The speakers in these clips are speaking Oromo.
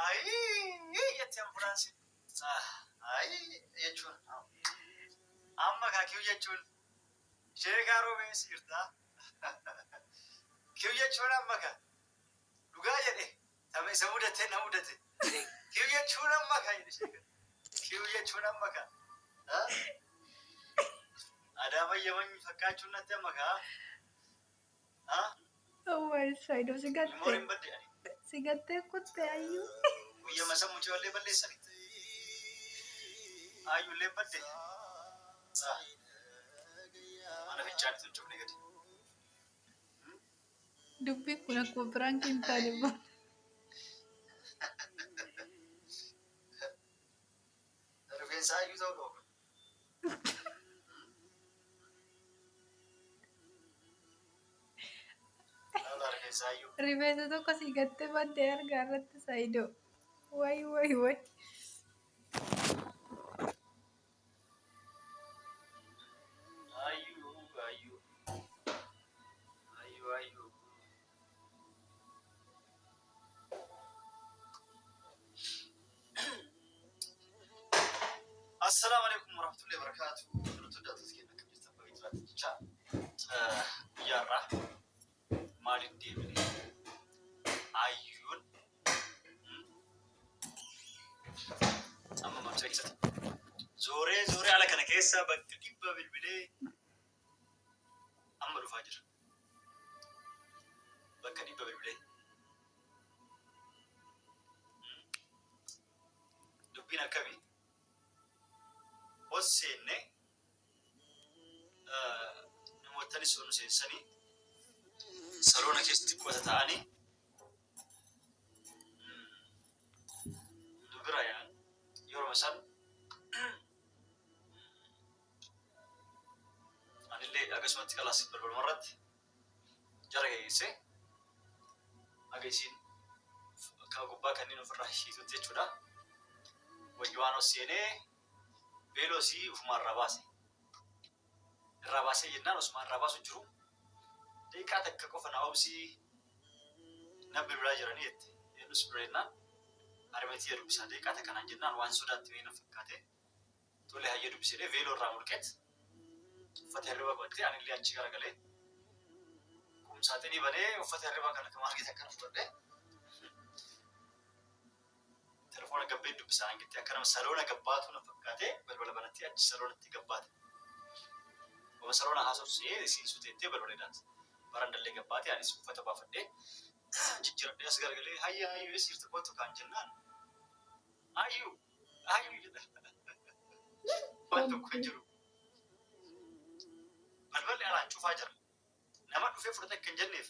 Ay, yettiin furaansi. Ay, jechuun amma kiyyuu jechuun sheekaa roobeensi jirta. Kiyyuu jechuun amma dhugaa jedhe tapha isa mudate na mudate. Kiyyuu jechuun amma jedhe sheekaa. Kiyyuu jechuun amma adaama yaman fakkaachuun natti amma Saayidoo Mooriin badde ani. sigattee kuttee ayyuu. Guyyaa masa mucaallee balleessani. Ayyuullee badde. Mana fichaan itti hojjumne gadi. Dubbiin kun akkuma biraan hin taane ba'a. Rifeensa ayyuu ta'uu qabu. Rifeensa ayyuu. Rifeensa tokko sigattee baddee argaa irratti Saayidoo. Wayi. Ayyuu. Assalamu alaikum warahmatullahi wabarakatuh. Dhaloota keenya akka jirtan baay'ee jiraatu jecha guyyaarraa maaliin deemnee ayyuun amma mamsa keessatti zooree ala kana keessa bakka dhibba bilbilee amma dhufaa jira. Bakka dhibba bilbilee dubbiin akkamii hossenne namootni sun seensanii saloona keessatti qubata ta'anii dubira yeroo isaan anillee akkasumatti kalaasii balbaluma irratti jara geessee ageessiin akka gubbaa kanneen ofirraa hiitutti jechuudha. Wayii waan hosseenee beelosii ufuma irraa baasee jennaan osuma irraa baasu jiru deeqaa takka qofa na obsii na bilbilaa jiranii jette eenyus bireennaan arimeetii dubbisaa deeqaa takka naan jennaan waan sodaatti mee na fakkaate tolee hayyee dubbisedhee veeloo irraa mulqeet uffata hirriba battee anillee achi garagalee kumsaaxinii banee uffata hirriba kana kama argite akkana fudhadhee telefoona gabbee dubbisaa hangitti akka nama saloona gabbaatu na fakkaate balbala banatti achi saloonatti gabbaate. Oma saloona haasofsee siinsu teettee balbala daansa. Barandallee gabbaate anis uffata baafadhee jijjiiradhee as garagalee hayyuu siirta kootu kaan jennaan. Hayyuu jedha. Waan tokko hin jiru. Balballi alaan cufaa jira. Nama dhufee fudhata akka hin jenneef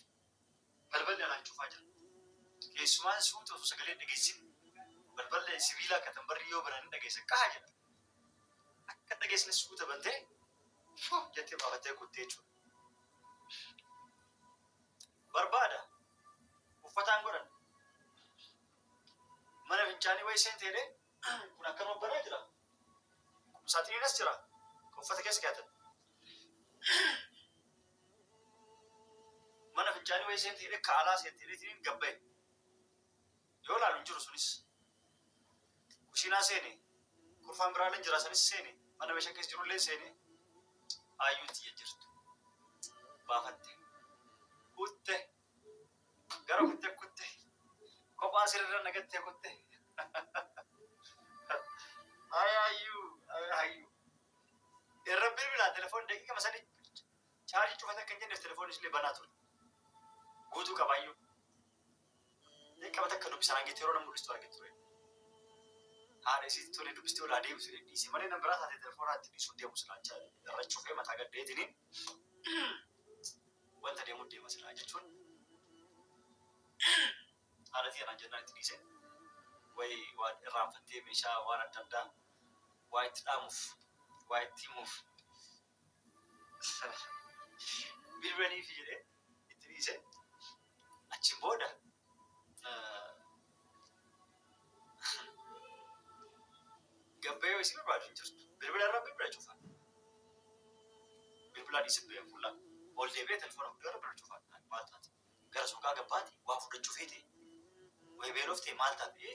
balballi alaan cufaa jira. Keessumaan suuta osoo sagalee dhageessin balballi sibiilaa akka tambarri yoo bananii dhageessa kaha jedha. Akka dhageessines suuta bantee jettee baafattee kuttee jechuudha. Barbaada uffataan godhan mana fincaanii wayii seenteedhee kun akkama banaa jira. Kumsaaxiniinas jira. Uffata keessa kaa'atan. Mana fincaanii wayii seenteedhee kaalaa seenteedhee gabba'e. Yoo laalu hin jiru sunis. Kushiinaa seene kurfaan biraaleen jira sanis seene mana meeshaa keessa jirullee seene ayyuutti jirtu baafatte kutte gara kutte kophaa sirra nagattee kutte ayyuu irra bilbilaa telefoon daqiiqa masanii chaarjii cufata akka hin jenneef telefoonis illee banaa ture guutuu qabaayyuu qabata akka dubbisan hangeetti yeroo nama mul'istu argite ture. Haadha isitti tolee dubbistee olaa deebisu dhiisee malee nama biraa taatee telefoonaatti dhiisuun deemu silaacha irra cufee mataa gaddeetiniin wanta deemuu deema silaa jechuun haadhatii anaan jennaan itti dhiisee wayii waan irraanfattee meeshaa waan adda addaa waa itti dhaamuuf waa itti himuuf bilbilaniif jedhee itti dhiisee achiin booda gabbee isin barbaadu hin jirtu. Bilbila irraa bilbila cufaa. Bilbilaan isin ba'een fuula. Ol deebi'ee telefoona guddaa irra bilbila cufaa. Maal taate? Gara suuqaa gabbaate waa fudhachuu feete. Wayii beelooftee maal taate?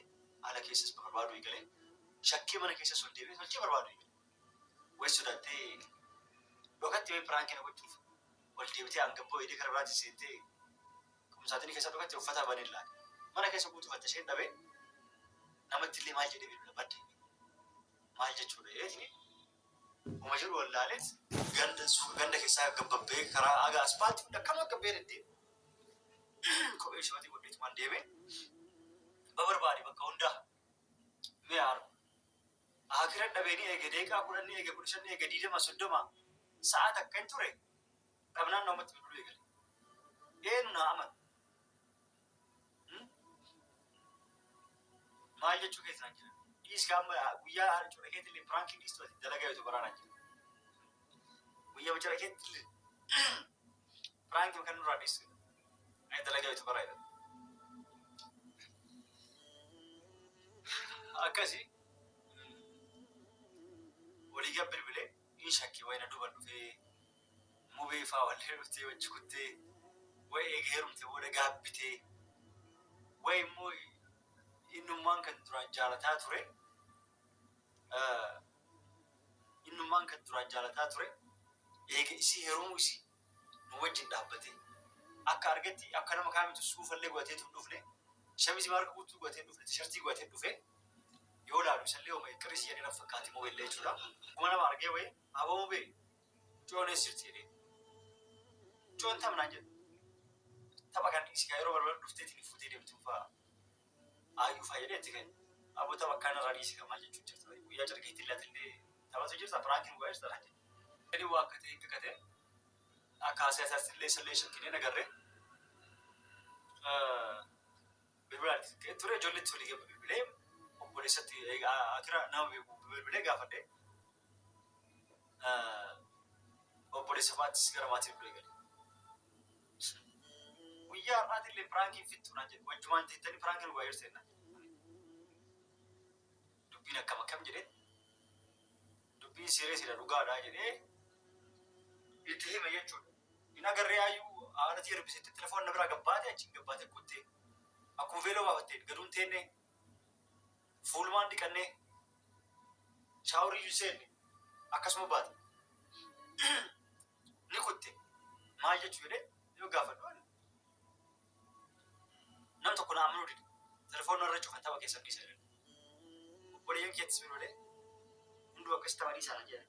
ala keessas barbaadu eegalee shakkii mana keessas ol deebi'ee tolchee barbaadu eegale. Wayi sodaatee dhokatti wayi piraankii na gochuuf ol deebitee hangamboo hidhee karaa biraatti seentee kumsaatiin keessa dhokatti uffata baneen laata. Mana keessa guutuu fattashee dhabee namatti illee maal jedhee bilbila badde maal jechuudha eetini uma jiru wallaaleet ganda keessaa gabbabbee karaa aga aspaaltii akkama gabbee deddeebi'e kophee shabatii godheetumaan deemee barbaade bakka hundaa mee haaru akira dhabeeni eege deeqaa kudhanni eege 15 eege 20 sa'aat akka hin ture dhabnaan namatti bilbiluu eegale eenu na aman maal jechuu keessan jira dhiis gaama guyyaa jechuudha keetillee piraankii dhiistu ati dalagaa yoo baraanaa jira guyyaa bachara keetillee piraankii kan nurraa dhiistu ay dalagaa yoo baraa akkasi waliigaa bilbilee in shakkii wayna duban dhufee mubee faa wallee dhuftee wajji kuttee way eegeerumte booda gaabbitee way immoo innummaan kan duraan jaalataa ture eege isii heerumuu isii nu wajjin dhaabbate akka argetti akka nama kaamitu suufallee godhatee dhufne shamizii marga guutuu godhatee dhufne tishartii godhatee dhufe yoo laalu isallee hooma eqqirisi jedhee na fakkaati moo illee jechuudha. Kuma nama argee wayi aboo mubee coonees jirti jedhee coon tamnaan jedhu tapha kan dhiisii yeroo balbala dhufteetiin fuutee deemtuun fa'a aayuu fayyadee itti kennu aboo tapha akkaan irraa dhiisii kan maal jechuun jirtu guyyaa carqeetti ilaatillee taphatu jirta piraankiin guyyaa jirta jedhe jedhee waa akka ta'e hiikkate akka haasa'asaatti illee isallee shakkinee nagarree bilbilaan ture ijoolleetti walii gaba bilbilee obboleessatti akira nama beeku bilbilee gaafadhe obboleessa faattis gara maatii bilbilee gale guyyaa har'aati illee piraankii fittuu naan jedhe wajjumaan teettanii piraankiin guyyaa jirteen naan dubbiin akkam jedhee dubbiin seereesiidha dhugaadhaa jedhee itti hime jechuudha. In agarree hayyuu haalatii hirbisetti telefoon na biraa gabbaate achiin gabbaate kuttee akkuma veeloo baafattee gaduun teennee fuulumaan dhiqannee shaaworii seenne akkasuma baate ni kutte maal jechuu jedhee yoo gaafadhu nam tokko na amanuu dide telefoon irra cufan tapha keessan dhiisa jedhe obboleeyyan keettis biroodhe hunduu akkas taphanii isaanii jedhe